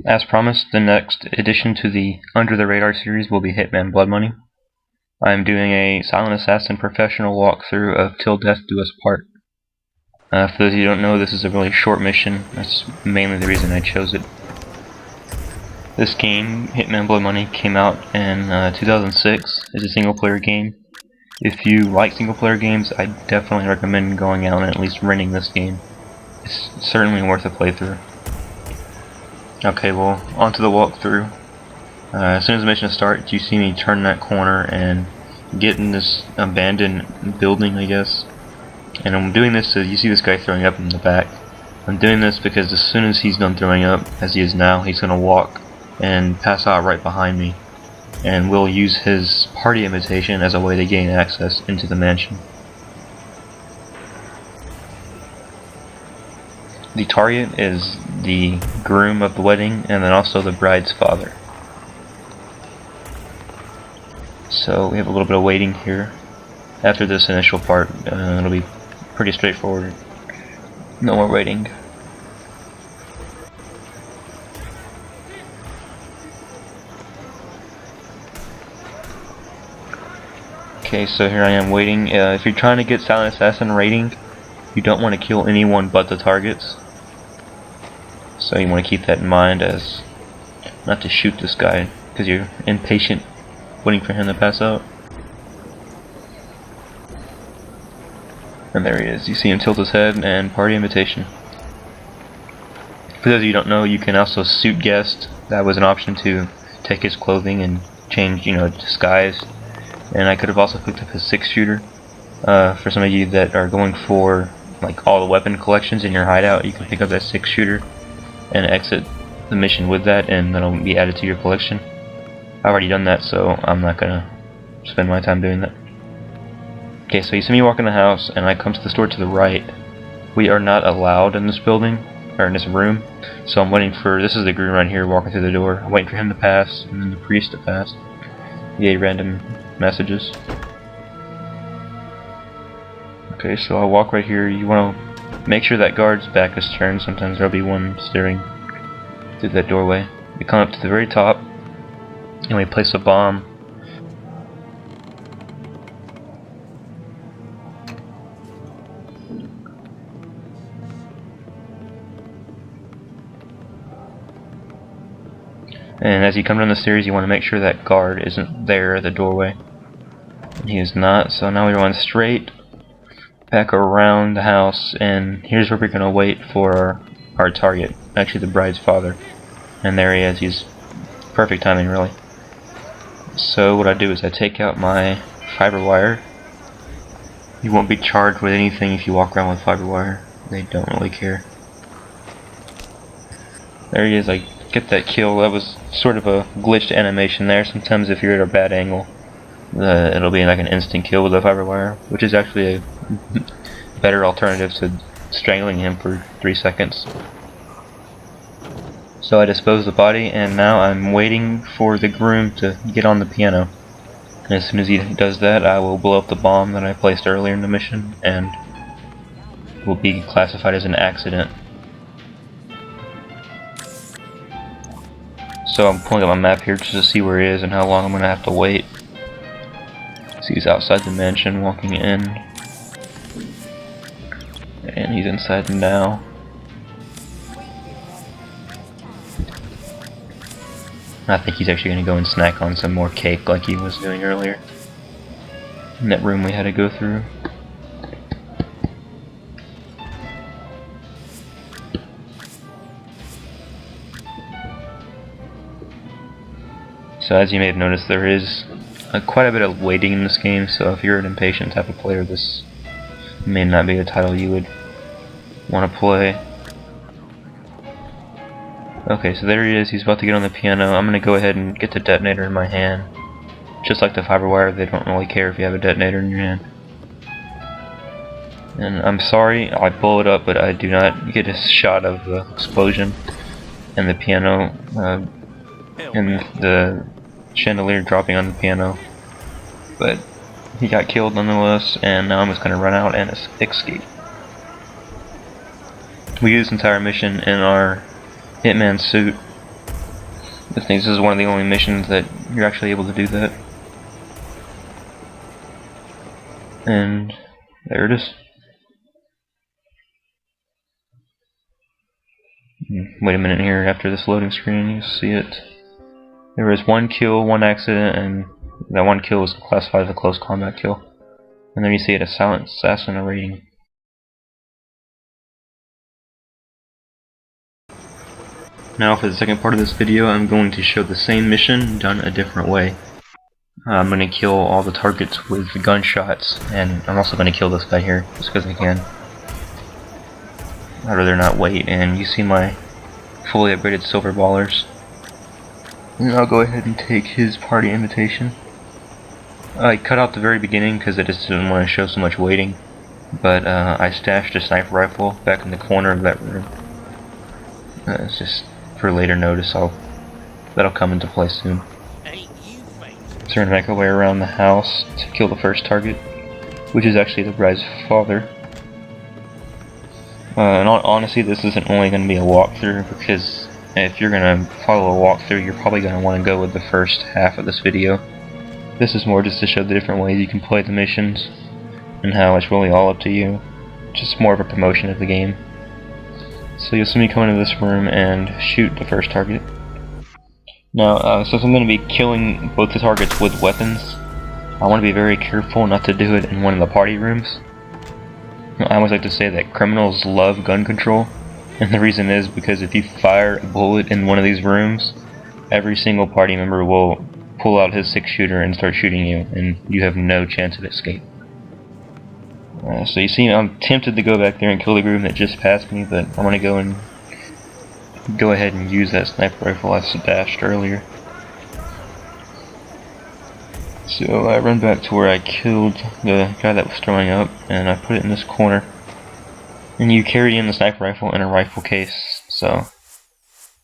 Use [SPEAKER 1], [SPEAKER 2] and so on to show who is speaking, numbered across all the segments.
[SPEAKER 1] As promised, the next addition to the Under the Radar series will be Hitman Blood Money. I am doing a Silent Assassin professional walkthrough of Till Death Do Us Part. For those of you who don't know, this is a really short mission. That's mainly the reason I chose it. This game, Hitman Blood Money, came out in 2006. It's a single player game. If you like single player games, I definitely recommend going out and at least renting this game. It's certainly worth a playthrough. Okay, well, on to the walkthrough. As soon as the mission starts, you see me turn that corner and get in this abandoned building, I guess. And I'm doing this so you see this guy throwing up in the back. I'm doing this because as soon as he's done throwing up, as he is now, he's going to walk and pass out right behind me. And we'll use his party invitation as a way to gain access into the mansion. The target is the groom of the wedding and then also the bride's father. So we have a little bit of waiting here. After this initial part, it'll be pretty straightforward. No more waiting. Okay, so here I am waiting. If you're trying to get Silent Assassin rating, you don't want to kill anyone but the targets. So you want to keep that in mind as not to shoot this guy because you're impatient waiting for him to pass out. And there he is. You see him tilt his head and party invitation. For those of you who don't know, you can also suit guest. That was an option to take his clothing and change, disguise. And I could have also picked up his 6-shooter. For some of you that are going for like all the weapon collections in your hideout, you can pick up that 6-shooter and exit the mission with that, and that'll be added to your collection. I've already done that, so I'm not gonna spend my time doing that. Okay, so you see me walk in the house, and I come to the door to the right. We are not allowed in this building, or in this room, so I'm waiting for, this is the groom right here walking through the door. I'm waiting for him to pass, and then the priest to pass. Yay, random messages. Okay, so I'll walk right here. You want to make sure that guard's back is turned. Sometimes there'll be one staring through that doorway. We come up to the very top, and we place a bomb. And as you come down the stairs, you want to make sure that guard isn't there at the doorway. And he is not, so now we're going straight back around the house, and here's where we're going to wait for our target, actually the bride's father. And there he is. He's perfect timing, really. So what I do is I take out my fiber wire. You won't be charged with anything if you walk around with fiber wire. They don't really care. There he is. I get that kill. That was sort of a glitched animation there. Sometimes if you're at a bad angle, it'll be like an instant kill with the fiber wire, which is actually a better alternative to strangling him for 3 seconds. So I dispose the body, and now I'm waiting for the groom to get on the piano. And as soon as he does that, I will blow up the bomb that I placed earlier in the mission, and will be classified as an accident. So I'm pulling up my map here just to see where he is and how long I'm going to have to wait. So he's outside the mansion walking in. And he's inside now. I think he's actually going to go and snack on some more cake like he was doing earlier in that room we had to go through. So as you may have noticed, there is quite a bit of waiting in this game, so if you're an impatient type of player, this may not be a title you would want to play. Okay, so there he is. He's about to get on the piano. I'm going to go ahead and get the detonator in my hand. Just like the fiber wire, they don't really care if you have a detonator in your hand. And I'm sorry, I blow it up, but I do not get a shot of the explosion and the piano and the chandelier dropping on the piano. But he got killed nonetheless, and now I'm just going to run out and escape. We use this entire mission in our Hitman suit, I think this is one of the only missions that you're actually able to do that. And there it is. Wait a minute here, after this loading screen you see it. There was 1 kill, 1 accident, and that 1 kill was classified as a close combat kill. And then you see it as Silent Assassin rating. Now for the second part of this video, I'm going to show the same mission done a different way. I'm going to kill all the targets with gunshots, and I'm also going to kill this guy here, just because I can. I'd rather not wait, and you see my fully upgraded silver ballers. And I'll go ahead and take his party invitation. I cut out the very beginning because I just didn't want to show so much waiting, but I stashed a sniper rifle back in the corner of that room. It's just for later notice. That'll come into play soon. So we're gonna make our way around the house to kill the first target, which is actually the bride's father. And honestly, this isn't only going to be a walkthrough, because if you're going to follow a walkthrough, you're probably going to want to go with the first half of this video. This is more just to show the different ways you can play the missions, and how it's really all up to you. Just more of a promotion of the game. So you'll see me come into this room and shoot the first target. Now, since I'm going to be killing both the targets with weapons, I want to be very careful not to do it in one of the party rooms. I always like to say that criminals love gun control, and the reason is because if you fire a bullet in one of these rooms, every single party member will pull out his 6-shooter and start shooting you, and you have no chance of escape. So you see, I'm tempted to go back there and kill the groom that just passed me, but I'm going to go ahead and use that sniper rifle I stashed earlier. So I run back to where I killed the guy that was throwing up, and I put it in this corner. And you carry in the sniper rifle in a rifle case, so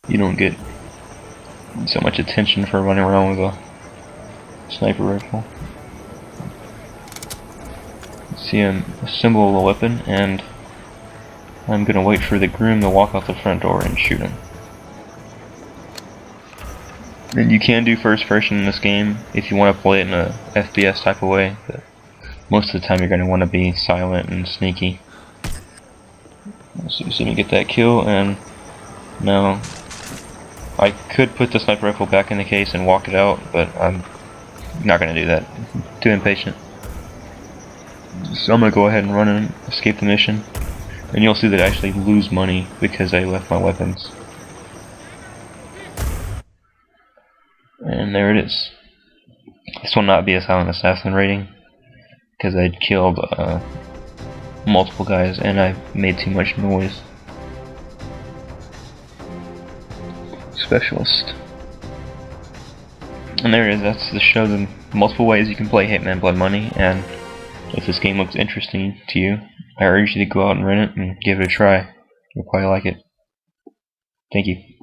[SPEAKER 1] you don't get so much attention for running around with a sniper rifle. See, I'm assemble the weapon, and I'm gonna wait for the groom to walk out the front door and shoot him. And you can do first person in this game if you want to play it in a FPS type of way, but most of the time you're going to want to be silent and sneaky. So you see me get that kill, and now I could put the sniper rifle back in the case and walk it out, but I'm not going to do that. Too impatient. So I'm going to go ahead and run and escape the mission, and you'll see that I actually lose money because I left my weapons. And there it is. This will not be a Silent Assassin rating, because I'd killed multiple guys and I made too much noise. Specialist. And there it is. That's to show the multiple ways you can play Hitman Blood Money, and if this game looks interesting to you, I urge you to go out and rent it and give it a try. You'll probably like it. Thank you.